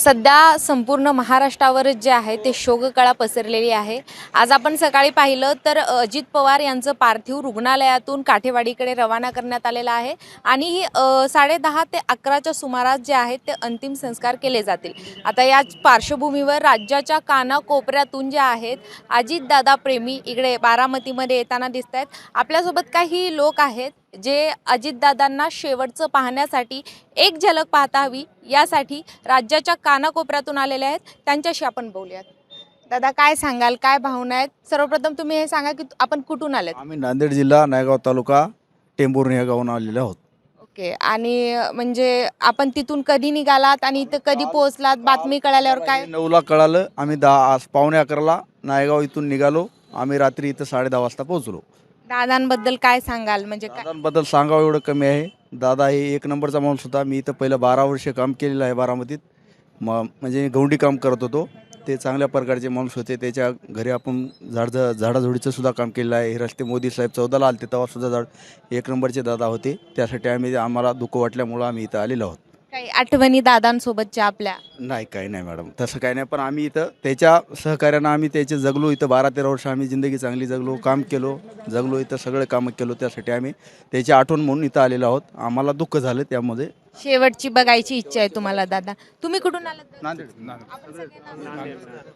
सध्या संपूर्ण महाराष्ट्रावरच जे आहे ते शोककळा पसरलेली आहे। आज आपण सकाळी पाहिलं तर अजित पवार यांचं पार्थिव रुग्णालयातून काठेवाडीकडे रवाना करण्यात आलेलं आहे आणि 10:30 ते 11च्या सुमारास जे आहेत ते अंतिम संस्कार केले जातील। आता याच पार्श्वभूमीवर राज्याच्या कानाकोपऱ्यातून जे आहेत अजितदादा प्रेमी इकडे बारामतीमध्ये येताना दिसतात। आपल्यासोबत काही लोक आहेत जे अजितदादांना शेवटचं पाहण्यासाठी एक झलक पाहता हवी यासाठी राज्याच्या कानाकोपऱ्यातून आलेले आहेत। त्यांच्याशी आपण बोलूयात। दादा, काय सांगाल, काय भावना आहेत? सर्वप्रथम तुम्ही हे सांगा की आपण कुठून आलेत? आम्ही नांदेड जिल्हा नायगाव तालुका टेंभुर्णी या गावाहून आलेलो आहोत। ओके, आणि म्हणजे आपण तिथून कधी निघालात आणि इथं कधी पोहोचलात? बातमी कळाल्यावर काय? 9ला कळालं, आम्ही 10 पावणे 11ला नायगाव इथून निघालो। आम्ही रात्री इथं 10:30 वाजता पोहोचलो। दादांबद्दल काय सांगाल? म्हणजे काय दादांबद्दल सांगावं एवढं कमी आहे। दादा हे एक नंबरचा माणूस होता। मी इथं पहिलं 12 वर्ष काम केलेलं आहे बारामतीत। म्हणजे गवंडी काम करत होतो। ते चांगल्या प्रकारचे माणूस होते। त्याच्या घरी आपण झाडाझुडीचं सुद्धा काम केलेलं आहे। हे रस्ते मोदी साहेब 14ला आले तेव्हा सुद्धा एक नंबरचे दादा होते। त्यासाठी आम्हाला दुःख वाटल्यामुळं आम्ही इथं आलेलो आहोत। काही आठवणी दादांसोबतच्या आपल्या? नाही, काही नाही मॅडम, तसं काही नाही। पण आम्ही इथं त्याच्या सहकार्यानं आम्ही त्याचे जगलो। इथं 12-13 वर्ष आम्ही जिंदगी चांगली जगलो, काम केलो, जगलो, इथं सगळे कामं केलो। त्यासाठी आम्ही त्याची आठवण म्हणून इथं आलेलो आहोत। आम्हाला दुःख झालं त्यामध्ये। शेवटची बघायची इच्छा आहे तुम्हाला दादा? तुम्ही कुठून आलात? नांदेड।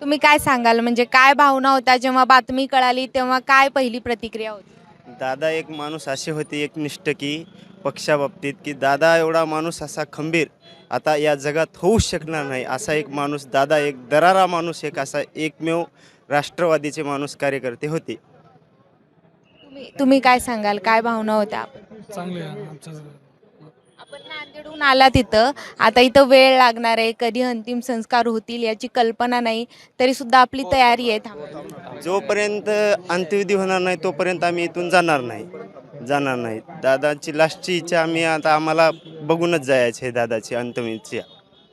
तुम्ही काय सांगाल, म्हणजे काय भावना होत्या जेव्हा बातमी कळाली तेव्हा? काय पहिली प्रतिक्रिया होती? दादा एक माणूस असे होते एकनिष्ठ की पक्षाबाबतीत की दादा एवढा माणूस असा खंबीर आता या जगात होऊ शकणार नाही असा एक माणूस दादा, एक दरारा माणूस, एक असा एकमेव राष्ट्रवादीचे माणूस कार्यकर्ते होते। तुम्ही काय सांगाल, काय भावना होत्या? चांगले आहे आमच्या आपण नांदेडहून आला तिथं, आता इथं वेळ लागणार आहे, कधी अंतिम संस्कार होतील याची कल्पना नाही, तरी सुद्धा आपली तयारी आहे थांबायची। जोपर्यंत अंत्यविधी होणार नाही तोपर्यंत आम्ही इथून जाणार नाही। दादाची लास्टची इच्छा आम्हाला बघूनच जायची आहे, दादाची अंतिम इच्छा।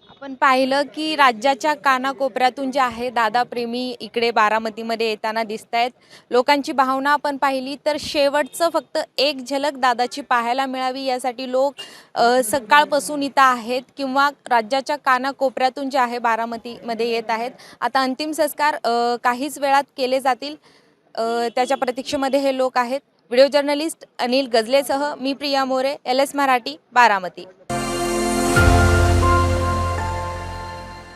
आपण पाहिलं की राज्याच्या कानाकोपऱ्यातून जे आहे दादा प्रेमी इकडे बारामतीमध्ये येताना दिसत आहेत। लोकांची भावना आपण पाहिली तर शेवटचं फक्त एक झलक दादाची पाहायला मिळावी यासाठी लोक सकाळपासून इथं आहेत किंवा राज्याच्या कानाकोपऱ्यातून जे आहे बारामतीमध्ये येत आहेत। आता अंतिम संस्कार काहीच वेळात केले जातील, त्याच्या प्रतीक्षेमध्ये हे लोक आहेत। व्हिडिओ जर्नलिस्ट अनिल गजलेसह मी प्रिया मोरे, LS मराठी, बारामती।